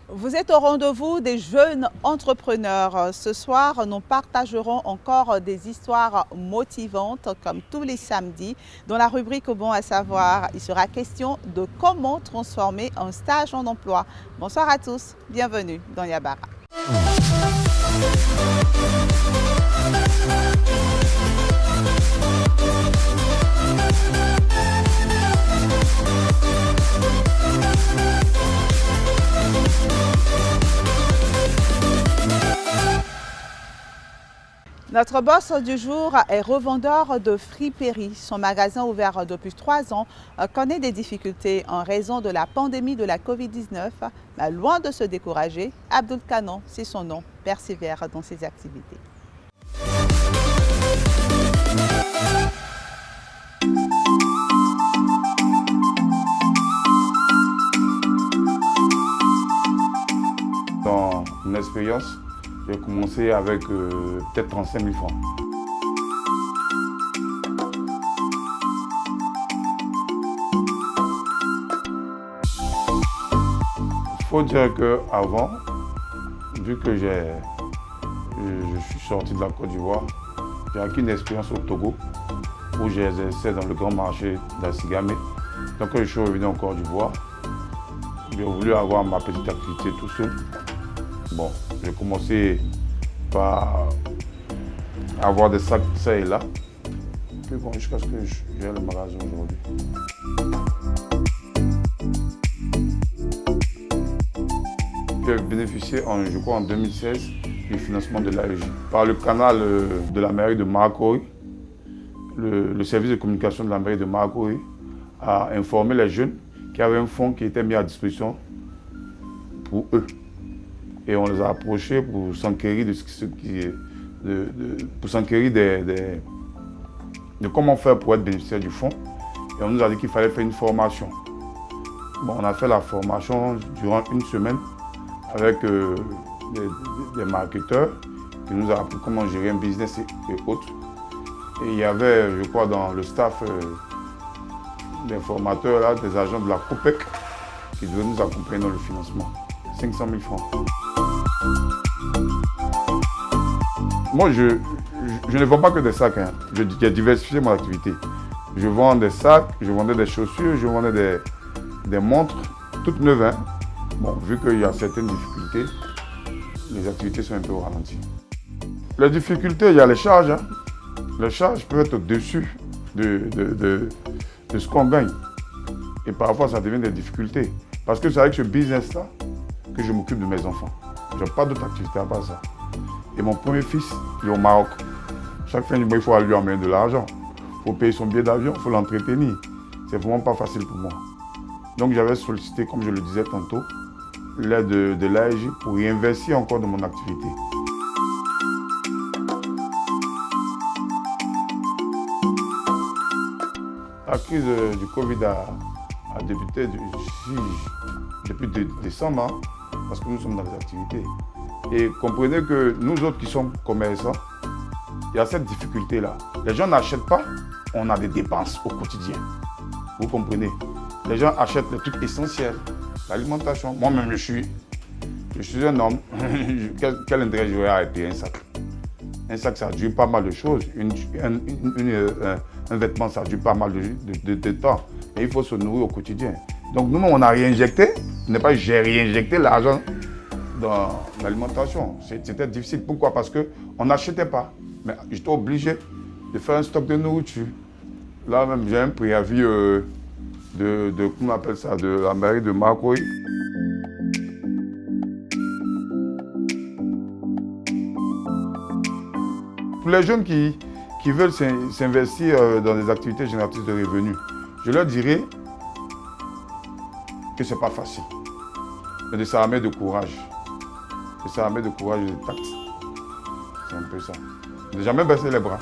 Vous êtes au rendez-vous des jeunes entrepreneurs. Ce soir, nous partagerons encore des histoires motivantes comme tous les samedis. Dans la rubrique Bon à savoir, il sera question de comment transformer un stage en emploi. Bonsoir à tous, bienvenue dans Yabara. Notre boss du jour est revendeur de friperies. Son magasin, ouvert depuis 3 ans, connaît des difficultés en raison de la pandémie de la Covid-19. Mais loin de se décourager, Abdul Kanon, c'est son nom, persévère dans ses activités. Dans mon expérience, j'ai commencé avec peut-être 35 000 francs. Il faut dire qu'avant, vu que je suis sorti de la Côte d'Ivoire, j'ai acquis une expérience au Togo où j'exerçais dans le grand marché d'Assigame. Donc quand je suis revenu en Côte d'Ivoire, j'ai voulu avoir ma petite activité tout seul. Bon, j'ai commencé par avoir des sacs ça et là. Puis bon, jusqu'à ce que j'ai le magasin aujourd'hui. J'ai bénéficié, je crois en 2016, du financement de l'AEJ. Par le canal de la mairie de Maracory, le service de communication de la mairie de Maracory a informé les jeunes qu'il y avait un fonds qui était mis à disposition pour eux. Et on les a approchés pour s'enquérir de comment faire pour être bénéficiaire du fonds. Et on nous a dit qu'il fallait faire une formation. Bon, on a fait la formation durant une semaine avec des marketeurs qui nous ont appris comment gérer un business et autres. Et il y avait, je crois, dans le staff des formateurs, là, des agents de la COPEC qui devaient nous accompagner dans le financement. 500 000 francs. Moi, je ne vends pas que des sacs. Hein. J'ai diversifié mon activité. Je vends des sacs, je vendais des chaussures, je vendais des montres, toutes neuves. Hein. Bon, vu qu'il y a certaines difficultés, les activités sont un peu ralenties. Les difficultés, il y a les charges. Hein. Les charges peuvent être au-dessus de ce qu'on gagne. Et parfois, ça devient des difficultés. Parce que c'est avec ce business-là que je m'occupe de mes enfants. Je n'ai pas d'autre activité à part ça. Et mon premier fils, il est au Maroc. Chaque fin du mois, il faut lui emmener de l'argent. Il faut payer son billet d'avion, il faut l'entretenir. C'est vraiment pas facile pour moi. Donc j'avais sollicité, comme je le disais tantôt, l'aide de l'AEJ pour y investir encore dans mon activité. La crise du Covid a débuté depuis décembre, hein, parce que nous sommes dans les activités. Et comprenez que nous autres qui sommes commerçants, il y a cette difficulté-là. Les gens n'achètent pas, on a des dépenses au quotidien. Vous comprenez? Les gens achètent les trucs essentiels, l'alimentation. Moi-même, je suis un homme. Quel intérêt j'aurais à payer un sac? Un sac, ça dure pas mal de choses. Un vêtement, ça dure pas mal de temps. Mais il faut se nourrir au quotidien. Donc nous, on a réinjecté, j'ai réinjecté l'argent dans l'alimentation. C'était difficile. Pourquoi? Parce qu'on n'achetait pas. Mais j'étais obligé de faire un stock de nourriture. Là même, j'ai un préavis comment on appelle ça, de la mairie de Maracory. Pour les jeunes qui veulent s'investir dans des activités génératrices de revenus, je leur dirais que ce n'est pas facile, mais de s'armer de courage. De s'armer de courage et de tact. C'est un peu ça. Ne jamais baisser les bras.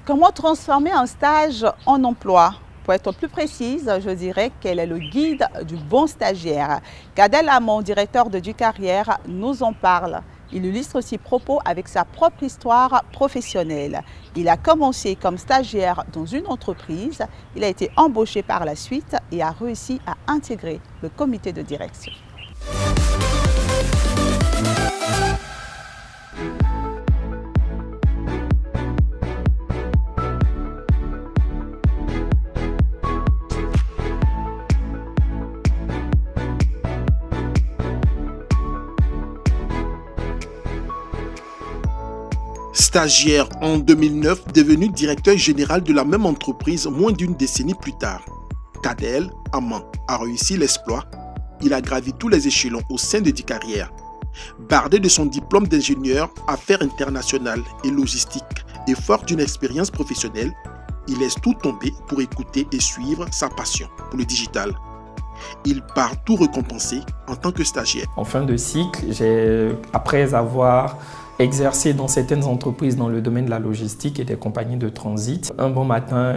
Comment transformer un stage en emploi? Pour être plus précise, je dirais qu'elle est le guide du bon stagiaire. Gadel Amon, directeur de Ducarrière, nous en parle. Il illustre ses propos avec sa propre histoire professionnelle. Il a commencé comme stagiaire dans une entreprise, il a été embauché par la suite et a réussi à intégrer le comité de direction. Stagiaire en 2009, devenu directeur général de la même entreprise moins d'une décennie plus tard, Kadel Aman a réussi l'exploit. Il a gravi tous les échelons au sein de Dicarrière. Bardé de son diplôme d'ingénieur affaires internationales et logistique et fort d'une expérience professionnelle, il laisse tout tomber pour écouter et suivre sa passion pour le digital. Il part tout récompensé en tant que stagiaire. En fin de cycle, après avoir exercé dans certaines entreprises dans le domaine de la logistique et des compagnies de transit, un bon matin,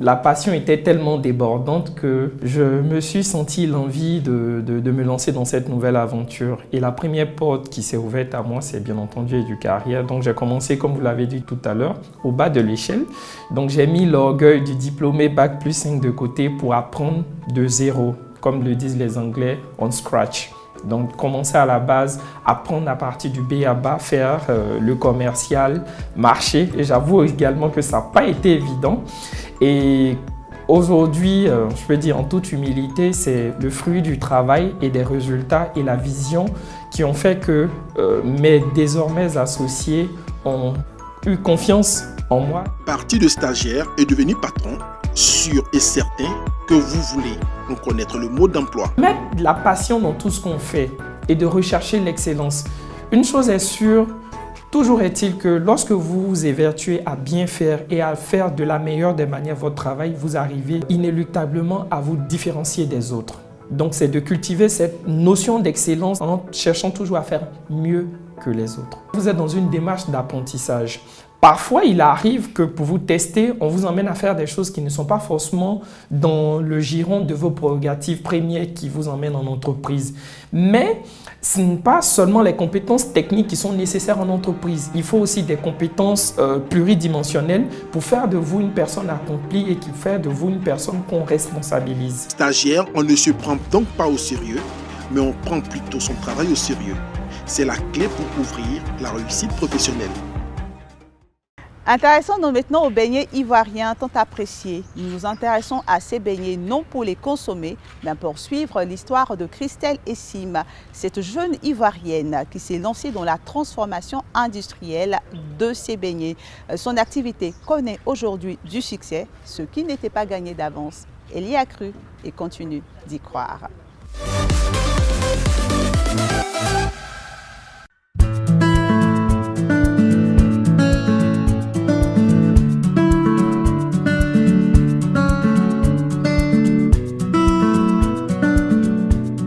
la passion était tellement débordante que je me suis senti l'envie de me lancer dans cette nouvelle aventure. Et la première porte qui s'est ouverte à moi, c'est bien entendu Educarrière. Donc j'ai commencé, comme vous l'avez dit tout à l'heure, au bas de l'échelle. Donc j'ai mis l'orgueil du diplômé Bac+5 de côté pour apprendre de zéro, comme le disent les Anglais, on scratch. Donc, commencer à la base, apprendre à partir du B à bas, faire le commercial, marcher. Et j'avoue également que ça n'a pas été évident. Et aujourd'hui, je peux dire en toute humilité, c'est le fruit du travail et des résultats et la vision qui ont fait que mes désormais associés ont eu confiance en moi. Parti de stagiaire et devenu patron, sûr et certain que vous voulez en connaître le mode d'emploi. Mettre de la passion dans tout ce qu'on fait et de rechercher l'excellence. Une chose est sûre, toujours est-il que lorsque vous vous évertuez à bien faire et à faire de la meilleure des manières votre travail, vous arrivez inéluctablement à vous différencier des autres. Donc c'est de cultiver cette notion d'excellence en cherchant toujours à faire mieux que les autres. Vous êtes dans une démarche d'apprentissage. Parfois, il arrive que pour vous tester, on vous emmène à faire des choses qui ne sont pas forcément dans le giron de vos prérogatives premières qui vous emmènent en entreprise. Mais ce n'est pas seulement les compétences techniques qui sont nécessaires en entreprise. Il faut aussi des compétences pluridimensionnelles pour faire de vous une personne accomplie et qui faire de vous une personne qu'on responsabilise. Stagiaire, on ne se prend donc pas au sérieux, mais on prend plutôt son travail au sérieux. C'est la clé pour ouvrir la réussite professionnelle. Intéressons-nous maintenant aux beignets ivoiriens tant appréciés. Nous nous intéressons à ces beignets non pour les consommer, mais pour suivre l'histoire de Christelle Essim, cette jeune ivoirienne qui s'est lancée dans la transformation industrielle de ces beignets. Son activité connaît aujourd'hui du succès, ce qui n'était pas gagné d'avance. Elle y a cru et continue d'y croire.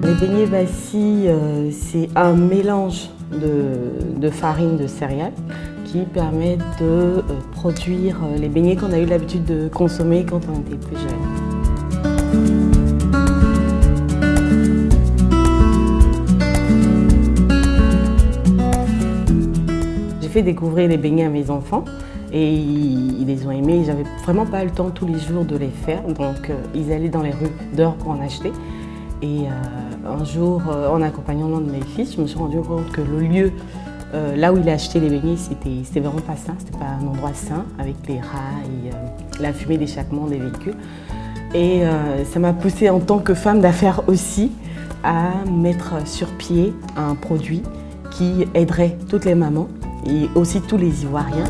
Les beignets Bassi, c'est un mélange de farine de céréales qui permet de produire les beignets qu'on a eu l'habitude de consommer quand on était plus jeune. J'ai fait découvrir les beignets à mes enfants et ils les ont aimés. J'avais vraiment pas le temps tous les jours de les faire, donc ils allaient dans les rues dehors pour en acheter. Et un jour, en accompagnant l'un de mes fils, je me suis rendu compte que le lieu là où il a acheté les beignets, c'était vraiment pas sain, c'était pas un endroit sain, avec les rats et la fumée d'échappement des véhicules. Et ça m'a poussée en tant que femme d'affaires aussi à mettre sur pied un produit qui aiderait toutes les mamans et aussi tous les Ivoiriens.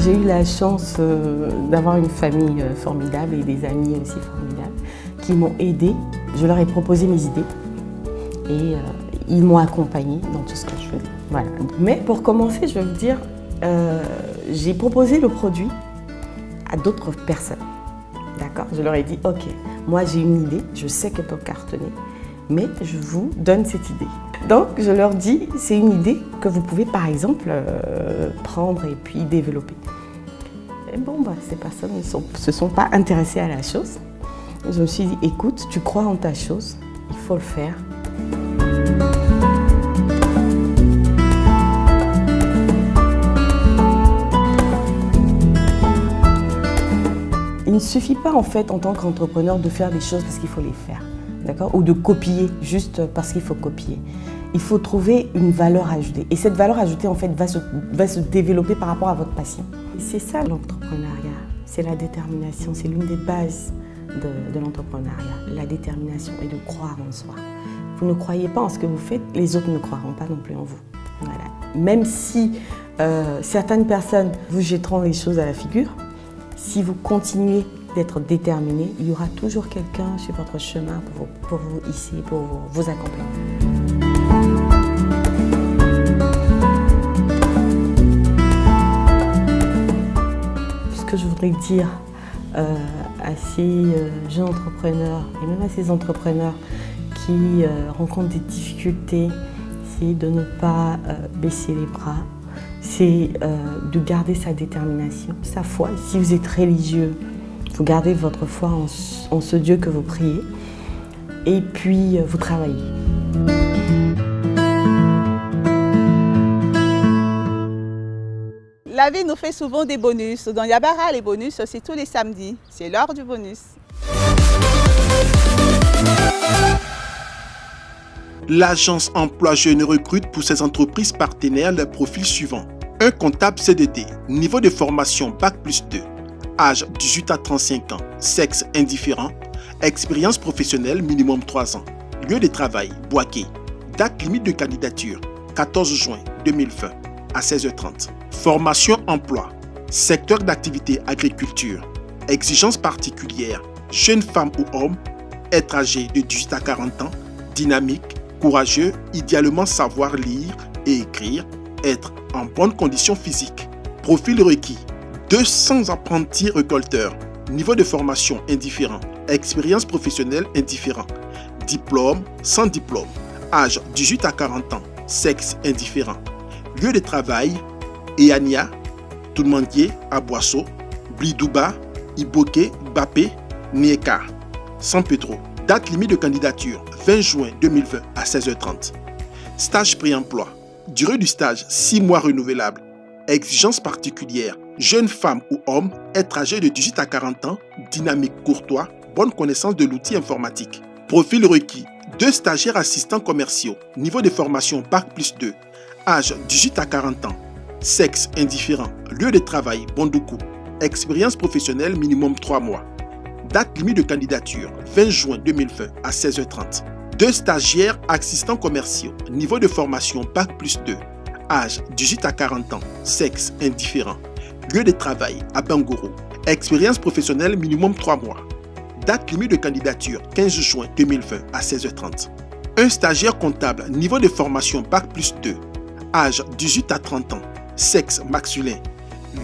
J'ai eu la chance d'avoir une famille formidable et des amis aussi formidables qui m'ont aidée. Je leur ai proposé mes idées et ils m'ont accompagnée dans tout ce que je faisais. Voilà. Mais pour commencer, je vais vous dire, j'ai proposé le produit à d'autres personnes. D'accord ? Je leur ai dit, ok, moi j'ai une idée, je sais qu'elle peut cartonner, mais je vous donne cette idée. Donc je leur dis, c'est une idée que vous pouvez par exemple prendre et puis développer. bon, ces personnes se sont pas intéressées à la chose. Je me suis dit, écoute, tu crois en ta chose, il faut le faire. Il ne suffit pas en fait en tant qu'entrepreneur de faire des choses parce qu'il faut les faire, d'accord? Ou de copier juste parce qu'il faut copier. Il faut trouver une valeur ajoutée. Et cette valeur ajoutée en fait va se développer par rapport à votre passion. C'est ça l'entrepreneuriat, c'est la détermination, c'est l'une des bases de l'entrepreneuriat, la détermination et de croire en soi. Vous ne croyez pas en ce que vous faites, les autres ne croiront pas non plus en vous. Voilà. Même si certaines personnes vous jetteront les choses à la figure, si vous continuez d'être déterminé, il y aura toujours quelqu'un sur votre chemin pour vous hisser, pour vous accompagner. Ce que je voudrais dire à ces jeunes entrepreneurs et même à ces entrepreneurs qui rencontrent des difficultés, c'est de ne pas baisser les bras, c'est de garder sa détermination, sa foi. Si vous êtes religieux, vous gardez votre foi en ce Dieu que vous priez et puis vous travaillez. La vie nous fait souvent des bonus. Dans Yabara, les bonus, c'est tous les samedis. C'est l'heure du bonus. L'agence Emploi Jeunes recrute pour ses entreprises partenaires les profils suivants. Un comptable CDD, niveau de formation Bac+2, âge 18 à 35 ans, sexe indifférent, expérience professionnelle minimum 3 ans, lieu de travail Boaké, date limite de candidature 14 juin 2020 à 16h30. Formation emploi, secteur d'activité agriculture, exigences particulières, jeune femme ou homme, être âgé de 18 à 40 ans, dynamique, courageux, idéalement savoir lire et écrire, être en bonne condition physique. Profil requis, 200 apprentis récolteurs, niveau de formation indifférent, expérience professionnelle indifférent, diplôme sans diplôme, âge 18 à 40 ans, sexe indifférent, lieu de travail, Eania, Toulmandier, Aboisseau, Blidouba, Iboké, Bapé, Nieka, San Pedro. Date limite de candidature 20 juin 2020 à 16h30. Stage pré-emploi. Durée du stage 6 mois renouvelable. Exigences particulières. Jeune femme ou homme, être âgé de 18 à 40 ans, dynamique courtois, bonne connaissance de l'outil informatique. Profil requis. 2 stagiaires assistants commerciaux. Niveau de formation Bac+2. Âge 18 à 40 ans. Sexe indifférent. Lieu de travail Bondoukou. Expérience professionnelle minimum 3 mois. Date limite de candidature 20 juin 2020 à 16h30. 2 stagiaires assistants commerciaux. Niveau de formation Bac+2. Âge 18 à 40 ans. Sexe indifférent. Lieu de travail à Bangoro. Expérience professionnelle minimum 3 mois. Date limite de candidature 15 juin 2020 à 16h30. Un stagiaire comptable. Niveau de formation Bac+2. Âge 18 à 30 ans. Sexe masculin.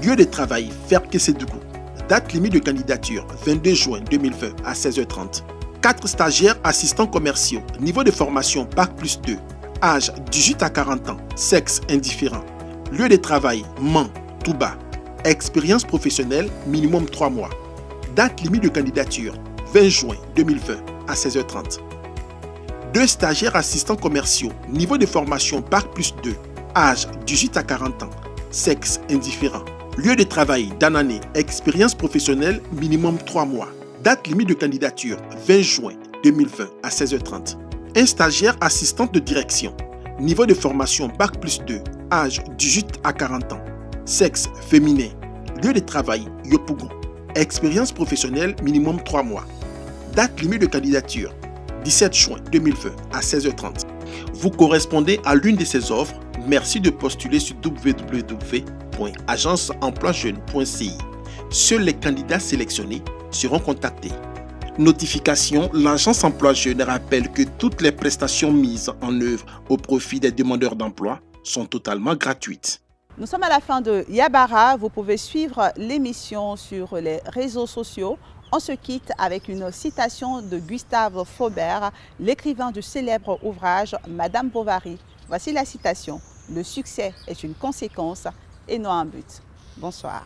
Lieu de travail Ferke-Sédougou. Date limite de candidature 22 juin 2020 à 16h30. 4 stagiaires assistants commerciaux. Niveau de formation Bac+2. Âge 18 à 40 ans. Sexe indifférent. Lieu de travail Mans, Touba. Expérience professionnelle minimum 3 mois. Date limite de candidature 20 juin 2020 à 16h30. 2 stagiaires assistants commerciaux. Niveau de formation Bac+2. Âge 18 à 40 ans. Sexe indifférent. Lieu de travail Danané. Expérience professionnelle minimum 3 mois. Date limite de candidature 20 juin 2020 à 16h30. Un stagiaire assistante de direction. Niveau de formation Bac+2. Âge 18 à 40 ans. Sexe féminin. Lieu de travail Yopougon. Expérience professionnelle minimum 3 mois. Date limite de candidature 17 juin 2020 à 16h30. Vous correspondez à l'une de ces offres. Merci de postuler sur www.agenceemploijeune.ci. Seuls les candidats sélectionnés seront contactés. Notification, l'agence Emploi Jeunes rappelle que toutes les prestations mises en œuvre au profit des demandeurs d'emploi sont totalement gratuites. Nous sommes à la fin de Yabara. Vous pouvez suivre l'émission sur les réseaux sociaux. On se quitte avec une citation de Gustave Flaubert, l'écrivain du célèbre ouvrage Madame Bovary. Voici la citation. Le succès est une conséquence et non un but. Bonsoir.